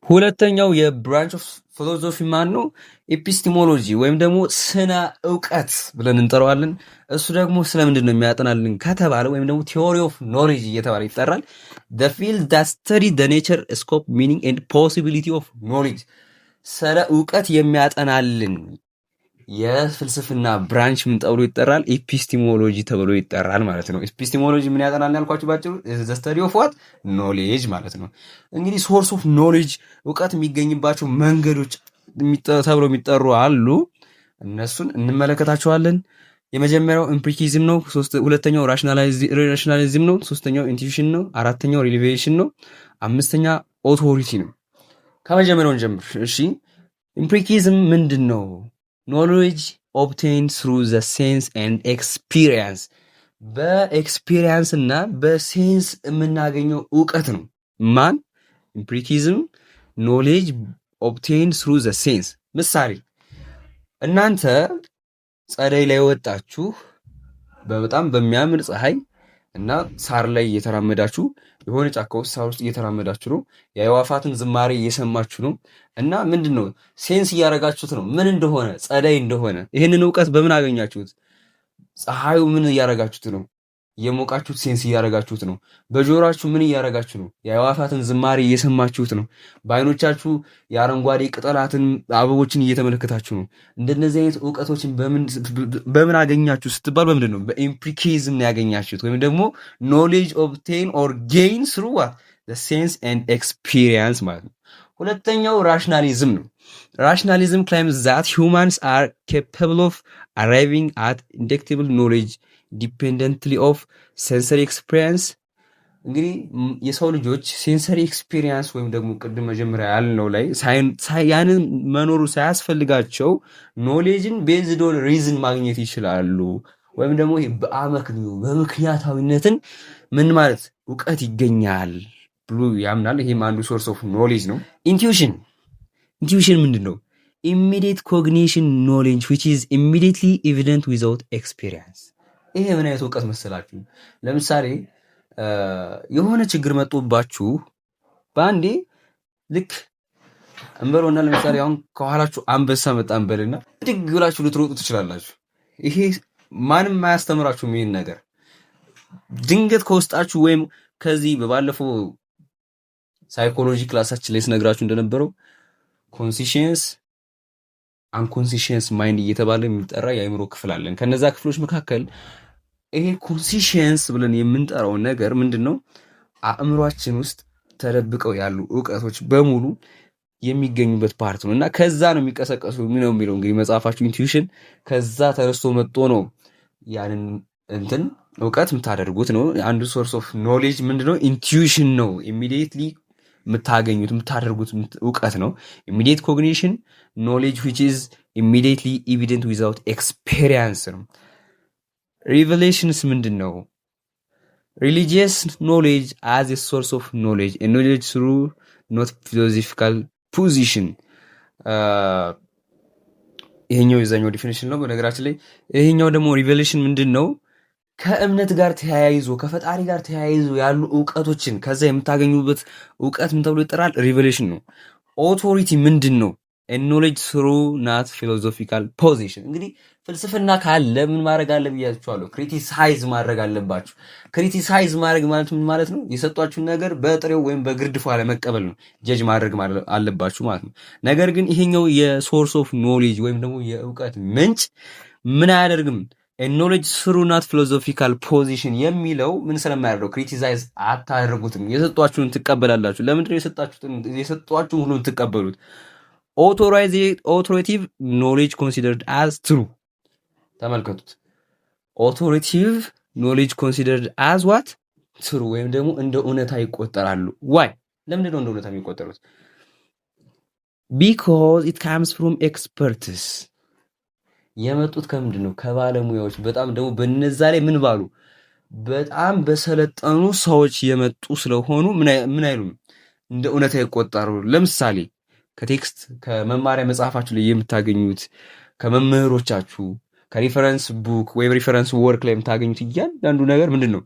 ሁለተኛው የብራንች ኦፍ ፊሎዞፊ ማን ነው? ኤፒስቲሞሎጂ ወይም ደግሞ ስነ እውቀት ብለን እንጠራዋለን። እሱ ደግሞ ስለምንድን ነው የሚያጠናልን ከተባለ ወይም ደግሞ ቲዎሪ ኦፍ ኖሌጅ እየተባለ ይጠራል። the field that study the nature, scope, meaning and possibility of knowledge ስለ እውቀት የሚያጠናልን የፍልስፍና ብራንች ምን ተብሎ ይጠራል? ኤፒስቲሞሎጂ ተብሎ ይጠራል ማለት ነው። ኤፒስቲሞሎጂ ምን ያጠናል ያልኳችሁ ባጭሩ the study of what knowledge ማለት ነው። እንግዲህ ሶርስ ኦፍ ኖሌጅ እውቀት የሚገኝባቸው መንገዶች ተብሎ የሚጠሩ አሉ። እነሱን እንመለከታቸዋለን። የመጀመሪያው ኢምፒሪሲዝም ነው። ሁለተኛው ራሽናሊዝም ነው። ሶስተኛው ኢንቱዊሽን ነው። አራተኛው ሪሊቬሽን ነው። አምስተኛ ኦቶሪቲ ነው። ከመጀመሪያውን ጀምር። እሺ ኢምፒሪሲዝም ምንድን ነው? ኖሌጅ ኦብቴንድ ትሩ ዘ ሴንስ ኤንድ ኤክስፒሪየንስ በኤክስፒሪየንስ እና በሴንስ የምናገኘው እውቀት ነው። ማን? ኢምፒሪሲዝም ኖሌጅ ኦብቴንድ ትሩ ዘ ሴንስ። ምሳሌ እናንተ ጸደይ ላይ ወጣችሁ በጣም በሚያምር ፀሐይ እና ሳር ላይ እየተራመዳችሁ የሆነ ጫካ ውስጥ ሳር ውስጥ እየተራመዳችሁ ነው። የአዕዋፋትን ዝማሬ እየሰማችሁ ነው እና ምንድን ነው ሴንስ እያደረጋችሁት ነው ምን እንደሆነ ጸደይ እንደሆነ። ይህንን እውቀት በምን አገኛችሁት? ፀሐዩ ምን እያደረጋችሁት ነው? የሞቃችሁት ሴንስ እያደረጋችሁት ነው። በጆሮአችሁ ምን እያደረጋችሁ ነው? የአዕዋፋትን ዝማሬ እየሰማችሁት ነው። በአይኖቻችሁ የአረንጓዴ ቅጠላትን አበቦችን እየተመለከታችሁ ነው። እንደነዚህ አይነት እውቀቶችን በምን አገኛችሁ ስትባል በምንድን ነው? በኢምፕሪሲዝም ነው ያገኛችሁት። ወይም ደግሞ ኖሌጅ ኦብቴን ኦር ጌይን ስሩ ሴንስ ኤንድ ኤክስፒሪየንስ ማለት ነው። ሁለተኛው ራሽናሊዝም ነው። ራሽናሊዝም ክላይምስ ዛት ሁማንስ አር ኬፓብል ኦፍ አራይቪንግ አት ኢንዴክቲብል ኖሌጅ ዲፔንደንትሊ ኦፍ ሴንሰሪ ኤክስፒሪየንስ። እንግዲህ የሰው ልጆች ሴንሰሪ ኤክስፒሪየንስ ወይም ደግሞ ቅድም መጀመሪያ ያልነው ላይ ያንን መኖሩ ሳያስፈልጋቸው ኖሌጅን ቤዝድ ኦን ሪዝን ማግኘት ይችላሉ። ወይም ደግሞ በአመክንዮ በምክንያታዊነትን ምን ማለት እውቀት ይገኛል ብሎ ያምናል። ይሄም አንዱ ሶርስ ኦፍ ኖሌጅ ነው። ኢንቱዊሽን ምንድን ነው? ኢሚዲየት ኮግኒሽን ኖሌጅ which is immediately evident without experience። ይሄ ምን አይነት እውቀት መሰላችሁ? ለምሳሌ የሆነ ችግር መጥቶባችሁ በአንዴ ልክ እንበለውና ለምሳሌ አሁን ከኋላችሁ አንበሳ መጣ እንበልና ድግ ብላችሁ ልትሮጡ ትችላላችሁ። ይሄ ማንም ማያስተምራችሁም ይሄን ነገር። ድንገት ከውስጣችሁ ወይም ከዚህ በባለፈው ሳይኮሎጂ ክላሳችን ላይ ስነግራችሁ እንደነበረው ኮንሲሽንስ አንኮንሲሽንስ ማይንድ እየተባለ የሚጠራ የአእምሮ ክፍል አለን። ከነዛ ክፍሎች መካከል ይሄ ኮንሲሽንስ ብለን የምንጠራው ነገር ምንድነው? አእምሯችን ውስጥ ተደብቀው ያሉ እውቀቶች በሙሉ የሚገኙበት ፓርት ነው እና ከዛ ነው የሚቀሰቀሱ ነው የሚለው እንግዲህ መጽሐፋችሁ ኢንቱዊሽን ከዛ ተነስቶ መጥቶ ነው ያንን እንትን እውቀት የምታደርጉት ነው። አንዱ ሶርስ ኦፍ ኖሌጅ ምንድነው? ኢንቱዊሽን ነው። ኢሚዲየትሊ የምታደርጉት እውቀት ነው። ኢሚዲየት ኮግኒሽን ኖሌጅ which is immediately evident without experience ነው። ሪቨሌሽንስ ምንድን ነው? ሪሊጂየስ ኖሌጅ as a source of knowledge and knowledge through not philosophical position። ይሄኛው የዛኛው ዲፊኒሽን ነው። በነገራችን ላይ ይሄኛው ደግሞ ሪቨሌሽን ምንድን ነው? ከእምነት ጋር ተያይዞ ከፈጣሪ ጋር ተያይዞ ያሉ እውቀቶችን ከዛ የምታገኙበት እውቀት ምን ተብሎ ይጠራል? ሪቨሌሽን ነው። ኦቶሪቲ ምንድን ነው? ኖሌጅ ስሩ ናት ፊሎዞፊካል ፖዚሽን። እንግዲህ ፍልስፍና ካለ ምን ማድረግ አለ ብያችኋለሁ? ክሪቲሳይዝ ማድረግ አለባችሁ። ክሪቲሳይዝ ማድረግ ማለት ምን ማለት ነው? የሰጧችሁን ነገር በጥሬው ወይም በግርድፉ አለመቀበል ነው። ጀጅ ማድረግ አለባችሁ ማለት ነው። ነገር ግን ይሄኛው የሶርስ ኦፍ ኖሌጅ ወይም ደግሞ የእውቀት ምንጭ ምን አያደርግም? ኖሌጅ ስሩ ናት ፊሎዞፊካል ፖዚሽን የሚለው ምን ስለማያደርገው ክሪቲሳይዝ አታደርጉትም። የሰጧችሁን ትቀበላላችሁ። ለምንድን ነው የሰጧችሁን ሁሉ ትቀበሉት? ኦቶሬቲቭ ኖሌጅ ኮንሲደርድ አዝ ትሩ። ተመልከቱት። ኦቶሬቲቭ ኖሌጅ ኮንሲደርድ አዝ ዋት ትሩ ወይም ደግሞ እንደ እውነታ ይቆጠራሉ። ዋይ? ለምንድን ነው እንደ እውነታ የሚቆጠሩት? ቢኮዝ ኢት ካምስ ፍሮም ኤክስፐርትስ። የመጡት ከምንድን ነው? ከባለሙያዎች። በጣም ደግሞ በነዛ ላይ ምን ባሉ በጣም በሰለጠኑ ሰዎች የመጡ ስለሆኑ ምን አይሉም እንደ እውነታ ይቆጠራሉ። ለምሳሌ ከቴክስት ከመማሪያ መጽሐፋችሁ ላይ የምታገኙት ከመምህሮቻችሁ ከሪፈረንስ ቡክ ወይም ሪፈረንስ ወርክ ላይ የምታገኙት እያንዳንዱ ነገር ምንድን ነው?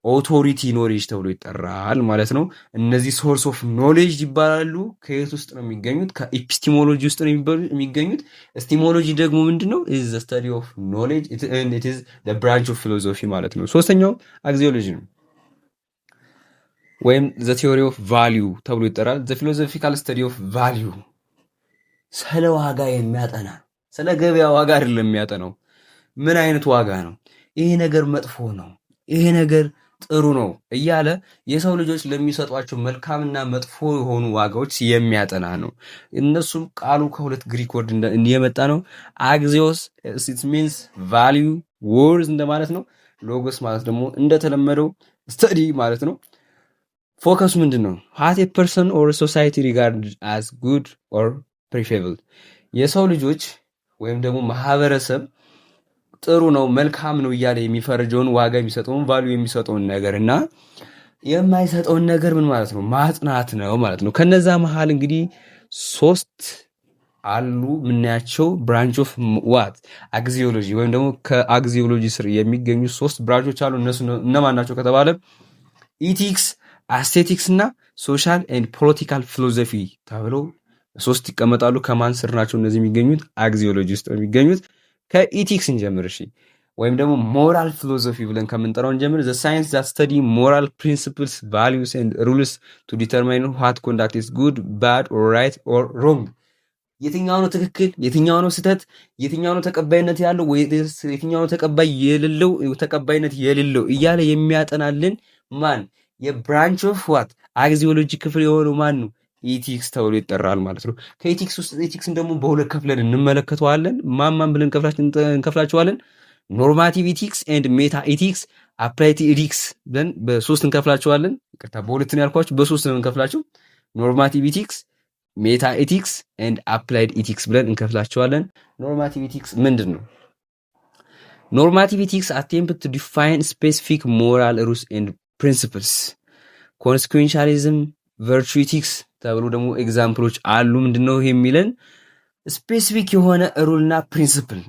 ኦቶሪቲ ኖሌጅ ተብሎ ይጠራል ማለት ነው። እነዚህ ሶርስ ኦፍ ኖሌጅ ይባላሉ። ከየት ውስጥ ነው የሚገኙት? ከኢፒስቲሞሎጂ ውስጥ ነው የሚገኙት። ኤስቲሞሎጂ ደግሞ ምንድነው? ኢዝ ዘ ስተዲ ኦፍ ኖሌጅ ኤንድ ኢት ኢዝ ዘ ብራንች ኦፍ ፊሎሶፊ ማለት ነው። ሶስተኛው አግዚዮሎጂ ነው ወይም ዘ ቲዮሪ ኦፍ ቫሊዩ ተብሎ ይጠራል። ዘ ፊሎሶፊካል ስተዲ ኦፍ ቫሊዩ ስለ ዋጋ የሚያጠና ስለ ገበያ ዋጋ አይደለም የሚያጠናው። ምን አይነት ዋጋ ነው? ይሄ ነገር መጥፎ ነው፣ ይሄ ነገር ጥሩ ነው እያለ የሰው ልጆች ለሚሰጧቸው መልካምና መጥፎ የሆኑ ዋጋዎች የሚያጠና ነው። እነሱም ቃሉ ከሁለት ግሪክ ወርድ የመጣ ነው። አግዚዮስ ኢት ሚንስ ቫሊዩ ወርዝ እንደማለት ነው። ሎጎስ ማለት ደግሞ እንደተለመደው ስተዲ ማለት ነው። ፎከሱ ምንድን ነው? ሃት ኤ ፐርሰን ኦር ሶሳይቲ ሪጋርድ አስ ጉድ ኦር ፕሪፌብል የሰው ልጆች ወይም ደግሞ ማህበረሰብ ጥሩ ነው መልካም ነው እያለ የሚፈርጀውን ዋጋ የሚሰጠውን ቫልዩ የሚሰጠውን ነገር እና የማይሰጠውን ነገር ምን ማለት ነው? ማጥናት ነው ማለት ነው። ከነዛ መሃል እንግዲህ ሶስት አሉ የምናያቸው ብራንች ኦፍ ዋት አግዚዮሎጂ ወይም ደግሞ ከአግዚዮሎጂ ስር የሚገኙ ሶስት ብራንቾች አሉ። እነሱ እነማን ናቸው ከተባለ ኢቲክስ፣ አስቴቲክስ እና ሶሻል ኤንድ ፖለቲካል ፊሎሶፊ ተብለው ሶስት ይቀመጣሉ። ከማን ስር ናቸው እነዚህ የሚገኙት? አግዚዮሎጂ ውስጥ ነው የሚገኙት። ከኢቲክስ እንጀምር እሺ፣ ወይም ደግሞ ሞራል ፊሎሶፊ ብለን ከምንጠራው እንጀምር። ዘ ሳይንስ ዛት ስተዲ ሞራል ፕሪንሲፕልስ ቫሊዩስ ኤንድ ሩልስ ቱ ዲተርማይን ዋት ኮንዳክት ኢዝ ጉድ ባድ ኦር ራይት ኦር ሮንግ። የትኛው ነው ትክክል፣ የትኛው ነው ስህተት፣ የትኛው ነው ተቀባይነት ያለው ወይስ የትኛው ነው ተቀባይነት የሌለው እያለ የሚያጠናልን ማን? የብራንች ኦፍ ዋት አግዚዮሎጂ ክፍል የሆነው ማን ነው? ኢቲክስ ተብሎ ይጠራል ማለት ነው። ከኢቲክስ ውስጥ ኢቲክስን ደግሞ በሁለት ከፍለን እንመለከተዋለን። ማን ብለን እንከፍላቸዋለን? ኖርማቲቭ ኢቲክስ ኤንድ ሜታ ኢቲክስ፣ አፕላይድ ኢቲክስ ብለን በሶስት እንከፍላቸዋለን። ይቅርታ በሁለት ነው ያልኳችሁ፣ በሶስት ነው እንከፍላቸው። ኖርማቲቭ ኢቲክስ፣ ሜታ ኢቲክስ ኤንድ አፕላይድ ኢቲክስ ብለን እንከፍላቸዋለን። ኖርማቲቭ ኢቲክስ ምንድን ነው? ኖርማቲቭ ኢቲክስ አቴምፕት ቱ ዲፋይን ስፔሲፊክ ሞራል ሩልስ ኤንድ ፕሪንሲፕልስ። ኮንስኩዌንሻሊዝም፣ ቨርቹ ኢቲክስ ተብሎ ደግሞ ኤግዛምፕሎች አሉ። ምንድነው ይሄ የሚለን? ስፔሲፊክ የሆነ ሩልና ፕሪንሲፕል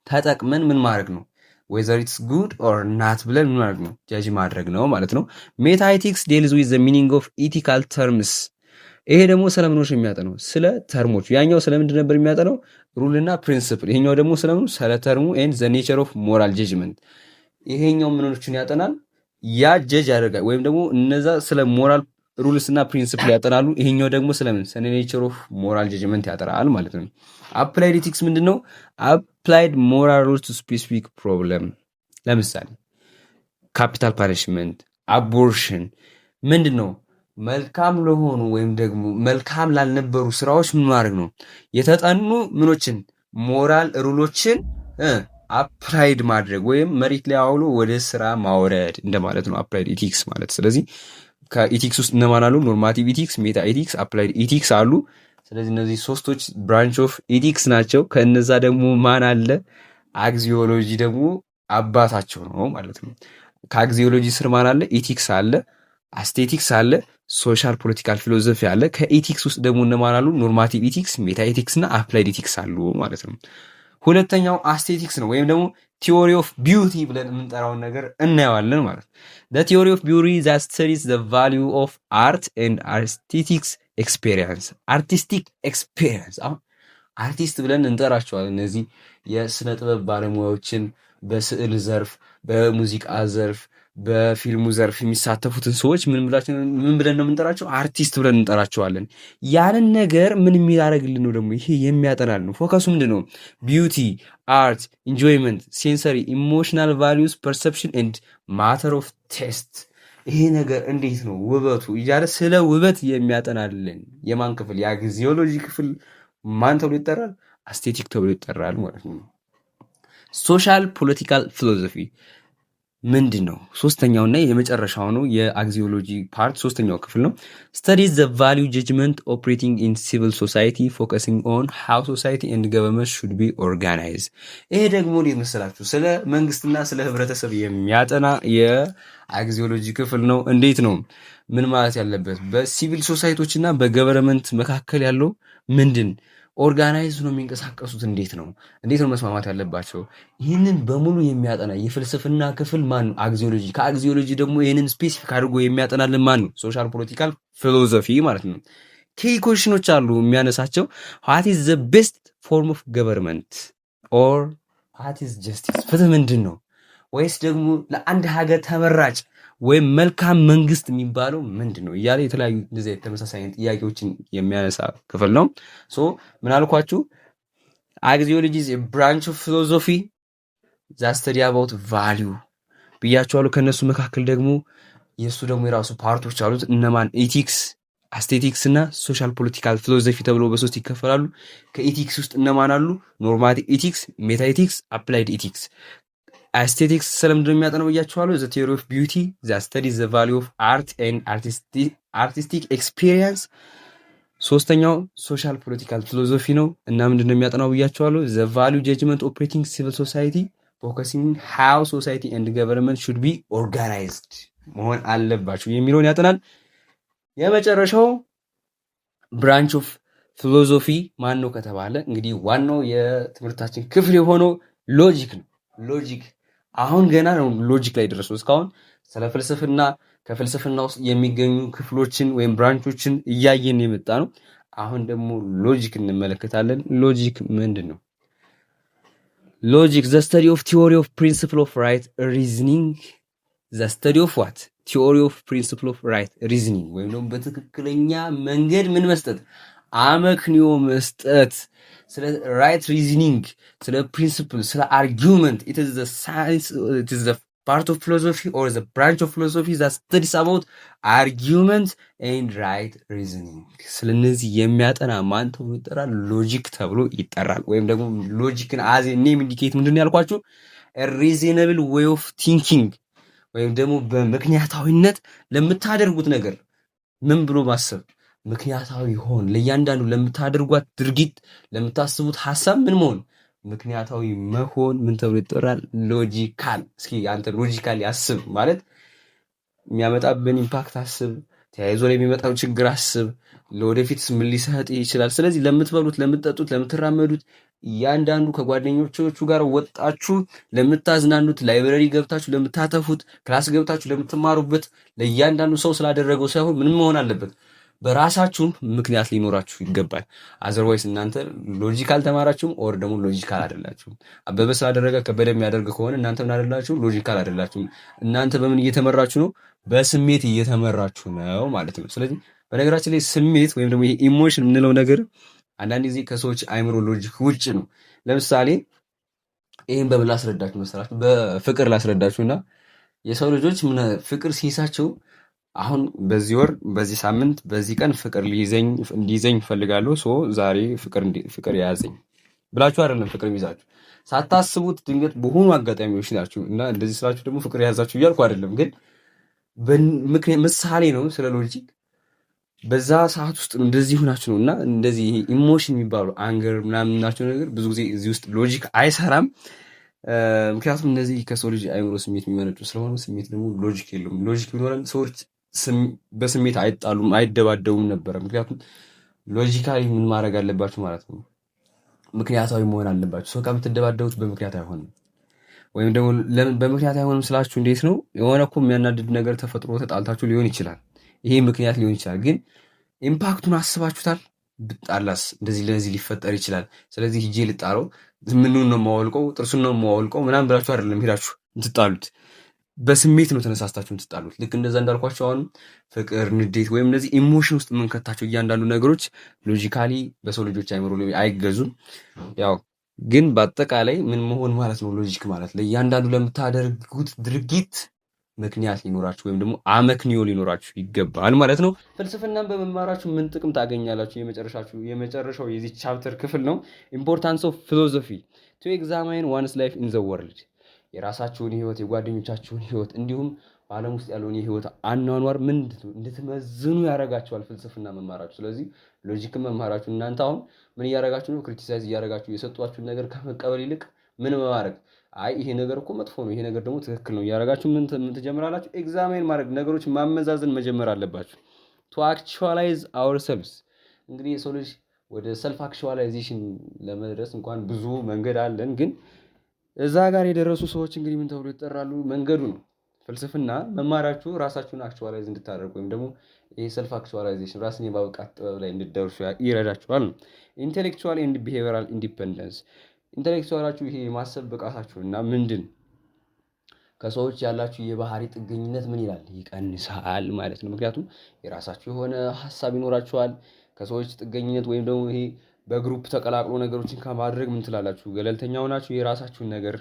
ተጠቅመን ምን ማድረግ ነው? ዌዘር ኢትስ ጉድ ኦር ናት ብለን ምን ማድረግ ነው? ጃጅ ማድረግ ነው ማለት ነው። ሜታ ኢቲክስ ዴልዝ ዊዝ ዘ ሚኒንግ ኦፍ ኢቲካል ተርምስ። ይሄ ደግሞ ስለምኖች የሚያጠነው ስለ ተርሞች። ያኛው ስለምንድን ነበር የሚያጠነው? ሩልና ፕሪንሲፕል። ይሄኛው ደግሞ ስለምኑ? ስለ ተርሙ ኤንድ ዘ ኔቸር ኦፍ ሞራል ጀጅመንት። ይሄኛው ምኖችን ያጠናል? ያ ጀጅ ያደርጋል ወይም ደግሞ እነዛ ስለ ሞራል ሩልስ እና ፕሪንሲፕል ያጠናሉ። ይሄኛው ደግሞ ስለምን? ስለ ኔቸር ኦፍ ሞራል ጀጅመንት ያጠናል ማለት ነው። አፕላይድ ኢቲክስ ምንድነው? አፕላይድ ሞራል ሩልስ ቱ ስፔሲፊክ ፕሮብለም። ለምሳሌ ካፒታል ፓኒሽመንት፣ አቦርሽን ምንድነው? መልካም ለሆኑ ወይም ደግሞ መልካም ላልነበሩ ስራዎች ምን ማድረግ ነው? የተጠኑ ምኖችን ሞራል ሩሎችን አፕላይድ ማድረግ ወይም መሬት ላይ አውሎ ወደ ስራ ማውረድ እንደማለት ነው አፕላይድ ኢቲክስ ማለት። ስለዚህ ከኢቲክስ ውስጥ እነማን አሉ? ኖርማቲቭ ኢቲክስ፣ ሜታ ኢቲክስ፣ አፕላይድ ኢቲክስ አሉ። ስለዚህ እነዚህ ሶስቶች ብራንች ኦፍ ኢቲክስ ናቸው። ከነዛ ደግሞ ማን አለ? አግዚዮሎጂ ደግሞ አባታቸው ነው ማለት ነው። ከአግዚዮሎጂ ስር ማን አለ? ኢቲክስ አለ፣ አስቴቲክስ አለ፣ ሶሻል ፖለቲካል ፊሎሶፊ አለ። ከኢቲክስ ውስጥ ደግሞ እነማን አሉ? ኖርማቲቭ ኢቲክስ፣ ሜታ ኢቲክስ እና አፕላይድ ኢቲክስ አሉ ማለት ነው። ሁለተኛው አስቴቲክስ ነው ወይም ደግሞ ቲዮሪ ኦፍ ቢዩቲ ብለን የምንጠራውን ነገር እናየዋለን ማለት ነው። the theory of beauty that studies the value of art and aesthetics experience artistic experience። አሁን አርቲስት ብለን እንጠራቸዋለን እነዚህ የስነ ጥበብ ባለሙያዎችን በስዕል ዘርፍ፣ በሙዚቃ ዘርፍ፣ በፊልሙ ዘርፍ የሚሳተፉትን ሰዎች ምን ብለን ነው የምንጠራቸው? አርቲስት ብለን እንጠራቸዋለን። ያንን ነገር ምን የሚያደርግልን ነው ደግሞ? ይሄ የሚያጠናል ነው። ፎከሱ ምንድን ነው? ቢዩቲ፣ አርት፣ ኢንጆይመንት፣ ሴንሰሪ፣ ኢሞሽናል ቫሊዩስ፣ ፐርሰፕሽን ኤንድ ማተር ኦፍ ቴስት። ይሄ ነገር እንዴት ነው ውበቱ እያለ ስለ ውበት የሚያጠናልን የማን ክፍል? የአግዚዮሎጂ ክፍል ማን ተብሎ ይጠራል? አስቴቲክ ተብሎ ይጠራል ማለት ነው። ሶሻል ፖለቲካል ፊሎሶፊ ምንድን ነው? ሶስተኛውና የመጨረሻው ነው። የአግዚዮሎጂ ፓርት ሶስተኛው ክፍል ነው። ስተዲዝ ዘ ቫሊዩ ጀጅመንት ኦፕሬቲንግ ኢን ሲቪል ሶሳይቲ ፎከሲንግ ኦን ሃው ሶሳይቲ ኤንድ ገቨርንመንት ሹድ ቢ ኦርጋናይዝ። ይሄ ደግሞ እንዴት መሰላችሁ? ስለ መንግስትና ስለ ህብረተሰብ የሚያጠና የአግዚዮሎጂ ክፍል ነው። እንዴት ነው ምን ማለት ያለበት? በሲቪል ሶሳይቶችና በገቨርንመንት መካከል ያለው ምንድን ኦርጋናይዝ ነው የሚንቀሳቀሱት? እንዴት ነው መስማማት ያለባቸው? ይህንን በሙሉ የሚያጠና የፍልስፍና ክፍል ማን ነው? አግዚዮሎጂ። ከአግዚዮሎጂ ደግሞ ይህንን ስፔሲፊክ አድርጎ የሚያጠናልን ማን ነው? ሶሻል ፖለቲካል ፊሎዞፊ ማለት ነው። ኬይ ኮሽኖች አሉ የሚያነሳቸው። ዋት ኢዝ ዘ ቤስት ፎርም ኦፍ ገቨርንመንት ኦር ዋት ኢዝ ጀስቲስ? ፍትህ ምንድን ነው? ወይስ ደግሞ ለአንድ ሀገር ተመራጭ ወይም መልካም መንግስት የሚባለው ምንድን ነው እያለ የተለያዩ እንደዚህ ተመሳሳይ ጥያቄዎችን የሚያነሳ ክፍል ነው። ሶ ምን አልኳችሁ? አግዚዮሎጂ ኢዝ ኤ ብራንች ኦፍ ፊሎዞፊ ዛት ስተዲ አባውት ቫሊዩ ብያቸዋለሁ። ከእነሱ መካከል ደግሞ የእሱ ደግሞ የራሱ ፓርቶች አሉት። እነማን? ኢቲክስ፣ አስቴቲክስ እና ሶሻል ፖለቲካል ፊሎዞፊ ተብሎ በሶስት ይከፈላሉ። ከኢቲክስ ውስጥ እነማን አሉ? ኖርማቲቭ ኢቲክስ፣ ሜታ ኢቲክስ፣ አፕላይድ ኢቲክስ። አስቴቲክስ ስለምንድን ነው የሚያጠነው ብያችኋለሁ። ዘ ቲዮሪ ኦፍ ቢዩቲ ዛት ስተዲስ ዘ ቫሊዩ ኦፍ አርት ኤንድ አርቲስቲክ ኤክስፒሪየንስ። ሶስተኛው ሶሻል ፖለቲካል ፊሎዞፊ ነው እና ምንድን ነው የሚያጠናው ብያችኋለሁ። ዘ ቫሊዩ ጀጅመንት ኦፕሬቲንግ ሲቪል ሶሳይቲ ፎከሲንግ ሃው ሶሳይቲ ኤንድ ገቨርንመንት ሹድ ቢ ኦርጋናይዝድ መሆን አለባቸው የሚለውን ያጠናል። የመጨረሻው ብራንች ኦፍ ፊሎዞፊ ማን ነው ከተባለ እንግዲህ ዋናው የትምህርታችን ክፍል የሆነው ሎጂክ ነው። ሎጂክ አሁን ገና ነው ሎጂክ ላይ ደረሱ። እስካሁን ስለ ፍልስፍና ከፍልስፍና ውስጥ የሚገኙ ክፍሎችን ወይም ብራንቾችን እያየን የመጣ ነው። አሁን ደግሞ ሎጂክ እንመለከታለን። ሎጂክ ምንድን ነው? ሎጂክ ዘ ስተዲ ኦፍ ቲዮሪ ኦፍ ፕሪንሲፕል ኦፍ ራይት ሪዝኒንግ ዘ ስተዲ ኦፍ ዋት ቲዮሪ ኦፍ ፕሪንሲፕል ኦፍ ራይት ሪዝኒንግ ወይም ደግሞ በትክክለኛ መንገድ ምን መስጠት? አመክንዮ መስጠት። ስለ ራይት ሪዝኒንግ፣ ስለ ፕሪንሲፕል፣ ስለ አርጊውመንት ኢት ኢዝ ዘ ሳይንስ ኢት ኢዝ ዘ ፓርት ኦፍ ፊሎሶፊ ኦር ዘ ብራንች ኦፍ ፊሎሶፊ ዛት ስተዲስ አባውት አርጊውመንት ኤንድ ራይት ሪዝኒንግ። ስለነዚህ የሚያጠና ማን ተብሎ ይጠራል? ሎጂክ ተብሎ ይጠራል። ወይም ደግሞ ሎጂክን አዝ ኔም ኢንዲኬት ምንድን ያልኳችሁ ሪዝነብል ዌይ ኦፍ ቲንኪንግ ወይም ደግሞ በምክንያታዊነት ለምታደርጉት ነገር ምን ብሎ ማሰብ ምክንያታዊ ሆን። ለእያንዳንዱ ለምታደርጓት ድርጊት ለምታስቡት ሀሳብ ምን መሆን ምክንያታዊ መሆን ምን ተብሎ ይጠራል? ሎጂካል። እስኪ አንተ ሎጂካል ያስብ ማለት የሚያመጣብን ኢምፓክት አስብ፣ ተያይዞ ላይ የሚመጣው ችግር አስብ፣ ለወደፊት ምን ሊሰጥ ይችላል። ስለዚህ ለምትበሉት፣ ለምትጠጡት፣ ለምትራመዱት እያንዳንዱ ከጓደኞቹ ጋር ወጣችሁ ለምታዝናኑት፣ ላይብረሪ ገብታችሁ ለምታተፉት፣ ክላስ ገብታችሁ ለምትማሩበት ለእያንዳንዱ ሰው ስላደረገው ሳይሆን ምን መሆን አለበት? በራሳችሁም ምክንያት ሊኖራችሁ ይገባል። አዘርዋይስ እናንተ ሎጂካል ተማራችሁም ኦር ደግሞ ሎጂካል አይደላችሁም። አበበ ስላደረገ ከበደ የሚያደርግ ከሆነ እናንተ ምን አይደላችሁም? ሎጂካል አይደላችሁም። እናንተ በምን እየተመራችሁ ነው? በስሜት እየተመራችሁ ነው ማለት ነው። ስለዚህ በነገራችን ላይ ስሜት ወይም ደግሞ ኢሞሽን የምንለው ነገር አንዳንድ ጊዜ ከሰዎች አይምሮ ሎጂክ ውጭ ነው። ለምሳሌ ይህን በምን ላስረዳችሁ መሰላችሁ? በፍቅር ላስረዳችሁና የሰው ልጆች ፍቅር ሲይሳቸው አሁን በዚህ ወር፣ በዚህ ሳምንት፣ በዚህ ቀን ፍቅር ሊይዘኝ እፈልጋለሁ፣ ዛሬ ፍቅር የያዘኝ ብላችሁ አይደለም ፍቅር የሚይዛችሁ። ሳታስቡት ድንገት በሆኑ አጋጣሚዎች ናችሁ እና እንደዚህ ስላችሁ ደግሞ ፍቅር የያዛችሁ እያልኩ አይደለም፣ ግን ምሳሌ ነው ስለ ሎጂክ። በዛ ሰዓት ውስጥ እንደዚህ ሆናችሁ ነው እና እንደዚህ ኢሞሽን የሚባሉ አንገር ምናምን ናቸው ነገር ብዙ ጊዜ እዚህ ውስጥ ሎጂክ አይሰራም። ምክንያቱም እነዚህ ከሰው ልጅ አይምሮ ስሜት የሚመነጩ ስለሆነ ስሜት ደግሞ ሎጂክ የለውም። ሎጂክ ቢኖረን ሰዎች በስሜት አይጣሉም፣ አይደባደቡም ነበረ። ምክንያቱም ሎጂካሊ ምን ማድረግ አለባችሁ ማለት ነው? ምክንያታዊ መሆን አለባችሁ። ሰው ከምትደባደቡት በምክንያት አይሆንም። ወይም ደግሞ ለምን በምክንያት አይሆንም ስላችሁ እንዴት ነው? የሆነ እኮ የሚያናድድ ነገር ተፈጥሮ ተጣልታችሁ ሊሆን ይችላል። ይሄ ምክንያት ሊሆን ይችላል። ግን ኢምፓክቱን አስባችሁታል? ብጣላስ እንደዚህ ለዚህ ሊፈጠር ይችላል። ስለዚህ ሂጄ ልጣለው፣ ምኑን ነው የማወልቀው፣ ጥርሱን ነው የማወልቀው ምናምን ብላችሁ አይደለም ሄዳችሁ እንትጣሉት። በስሜት ነው ተነሳስታችሁ እንትጣሉት። ልክ እንደዛ እንዳልኳቸው አሁን ፍቅር፣ ንዴት ወይም እነዚህ ኢሞሽን ውስጥ የምንከታቸው እያንዳንዱ ነገሮች ሎጂካሊ በሰው ልጆች አይምሮ አይገዙም። ያው ግን በአጠቃላይ ምን መሆን ማለት ነው ሎጂክ ማለት ለእያንዳንዱ ለምታደርጉት ድርጊት ምክንያት ሊኖራችሁ ወይም ደግሞ አመክንዮ ሊኖራችሁ ይገባል ማለት ነው። ፍልስፍናን በመማራችሁ ምን ጥቅም ታገኛላችሁ? የመጨረሻው የዚህ ቻፕተር ክፍል ነው። ኢምፖርታንስ ኦፍ ፊሎሶፊ ቱ ኤግዛማይን ዋንስ ላይፍ ኢን ዘ ወርልድ። የራሳችሁን ህይወት፣ የጓደኞቻችሁን ህይወት እንዲሁም በዓለም ውስጥ ያለውን የህይወት አኗኗር ምን እንድትመዝኑ ያደርጋችኋል ፍልስፍና መማራችሁ። ስለዚህ ሎጂክን መማራችሁ እናንተ አሁን ምን እያደረጋችሁ ነው? ክሪቲሳይዝ እያደረጋችሁ የሰጧችሁን ነገር ከመቀበል ይልቅ ምን በማድረግ አይ ይሄ ነገር እኮ መጥፎ ነው፣ ይሄ ነገር ደግሞ ትክክል ነው እያደረጋችሁ ምን ትጀምራላችሁ? ኤግዛሚን ማድረግ፣ ነገሮች ማመዛዘን መጀመር አለባችሁ። ቱ አክቹዋላይዝ አወርሰልቭስ። እንግዲህ የሰው ልጅ ወደ ሰልፍ አክቹዋላይዜሽን ለመድረስ እንኳን ብዙ መንገድ አለን። ግን እዛ ጋር የደረሱ ሰዎች እንግዲህ ምን ተብሎ ይጠራሉ? መንገዱ ነው። ፍልስፍና መማራችሁ ራሳችሁን አክቹዋላይዝ እንድታደርጉ ወይም ደግሞ ይሄ ሰልፍ አክቹዋላይዜሽን ራስን የማብቃት ጥበብ ላይ እንድደርሱ ይረዳችኋል ነው። ኢንቴሌክቹዋል ኤንድ ቢሄቪራል ኢንዲፔንደንስ ኢንቴሌክቹዋላችሁ ይሄ የማሰብ ብቃታችሁ እና ምንድን ከሰዎች ያላችሁ የባህሪ ጥገኝነት ምን ይላል? ይቀንሳል ማለት ነው። ምክንያቱም የራሳችሁ የሆነ ሀሳብ ይኖራችኋል። ከሰዎች ጥገኝነት ወይም ደግሞ ይሄ በግሩፕ ተቀላቅሎ ነገሮችን ከማድረግ ምን ትላላችሁ? ገለልተኛ ሆናችሁ የራሳችሁን ነገር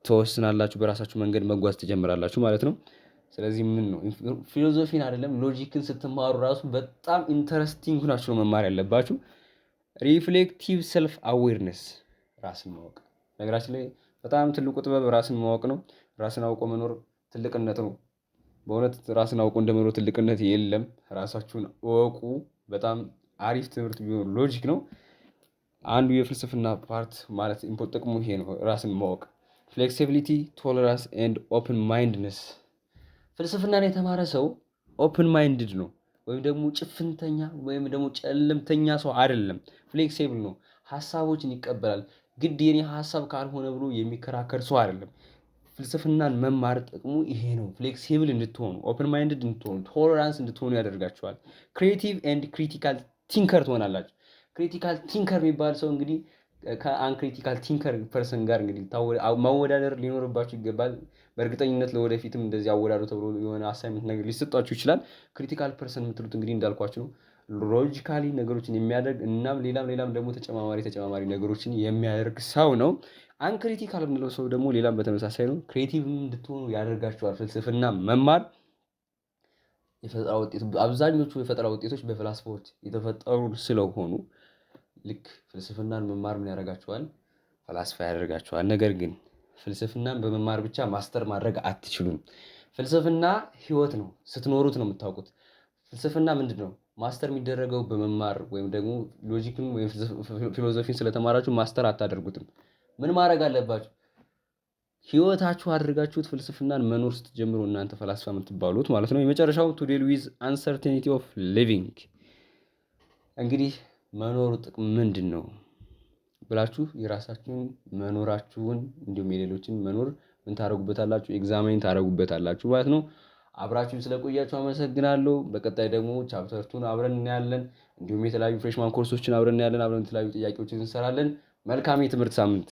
ትወስናላችሁ። በራሳችሁ መንገድ መጓዝ ትጀምራላችሁ ማለት ነው። ስለዚህ ምን ነው ፊሎዞፊን አይደለም ሎጂክን ስትማሩ ራሱ በጣም ኢንተረስቲንግ ሆናችሁ ነው መማር ያለባችሁ። ሪፍሌክቲቭ ሰልፍ አዌርነስ ራስን ማወቅ ነገራችን ላይ በጣም ትልቁ ጥበብ ራስን ማወቅ ነው። ራስን አውቆ መኖር ትልቅነት ነው። በእውነት ራስን አውቆ እንደመኖር ትልቅነት የለም። ራሳችሁን እወቁ። በጣም አሪፍ ትምህርት ቢሆን ሎጂክ ነው። አንዱ የፍልስፍና ፓርት ማለት ጥቅሙ ይሄ ነው፣ ራስን ማወቅ። ፍሌክሲቢሊቲ ቶለራንስ ኤንድ ኦፕን ማይንድነስ ፍልስፍናን የተማረ ሰው ኦፕን ማይንድድ ነው፣ ወይም ደግሞ ጭፍንተኛ ወይም ደግሞ ጨለምተኛ ሰው አይደለም። ፍሌክሲብል ነው፣ ሀሳቦችን ይቀበላል። ግድ የኔ ሀሳብ ካልሆነ ብሎ የሚከራከር ሰው አይደለም። ፍልስፍናን መማር ጥቅሙ ይሄ ነው። ፍሌክሲብል እንድትሆኑ፣ ኦፕን ማይንድድ እንድትሆኑ፣ ቶለራንስ እንድትሆኑ ያደርጋቸዋል። ክሪኤቲቭ ኤንድ ክሪቲካል ቲንከር ትሆናላችሁ። ክሪቲካል ቲንከር የሚባል ሰው እንግዲህ ከአንክሪቲካል ቲንከር ፐርሰን ጋር እንግዲህ ማወዳደር ሊኖርባችሁ ይገባል። በእርግጠኝነት ለወደፊትም እንደዚህ አወዳደሩ ተብሎ የሆነ አሳይመንት ነገር ሊሰጧችሁ ይችላል። ክሪቲካል ፐርሰን የምትሉት እንግዲህ እንዳልኳችሁ ነው፣ ሎጂካሊ ነገሮችን የሚያደርግ እናም ሌላም ደግሞ ተጨማማሪ ነገሮችን የሚያደርግ ሰው ነው። አንክሪቲካል የምንለው ሰው ደግሞ ሌላም በተመሳሳይ ነው። ክሬቲቭ እንድትሆኑ ያደርጋችኋል። ፍልስፍና መማር የፈጠራ ውጤት አብዛኞቹ የፈጠራ ውጤቶች በፍልስፎች የተፈጠሩ ስለሆኑ ልክ ፍልስፍናን መማር ምን ያደርጋችኋል? ፈላስፋ ያደርጋችኋል። ነገር ግን ፍልስፍናን በመማር ብቻ ማስተር ማድረግ አትችሉም። ፍልስፍና ህይወት ነው፣ ስትኖሩት ነው የምታውቁት። ፍልስፍና ምንድን ነው? ማስተር የሚደረገው በመማር ወይም ደግሞ ሎጂክን ወይም ፊሎዞፊን ስለተማራችሁ ማስተር አታደርጉትም። ምን ማድረግ አለባችሁ? ህይወታችሁ አድርጋችሁት ፍልስፍናን መኖር ስትጀምሩ እናንተ ፈላስፋ የምትባሉት ማለት ነው። የመጨረሻው ቱ ዴል ዊዝ አንሰርቴኒቲ ኦፍ ሊቪንግ እንግዲህ መኖሩ ጥቅም ምንድን ነው ብላችሁ የራሳችሁን መኖራችሁን እንዲሁም የሌሎችን መኖር ምን ታደርጉበታላችሁ? ኤግዛሚን ታደርጉበታላችሁ ማለት ነው። አብራችሁ ስለቆያችሁ አመሰግናለሁ። በቀጣይ ደግሞ ቻፕተር 2 አብረን እናያለን። እንዲሁም የተለያዩ ፍሬሽማን ኮርሶችን አብረን እናያለን። አብረን የተለያዩ ጥያቄዎችን እንሰራለን። መልካም የትምህርት ሳምንት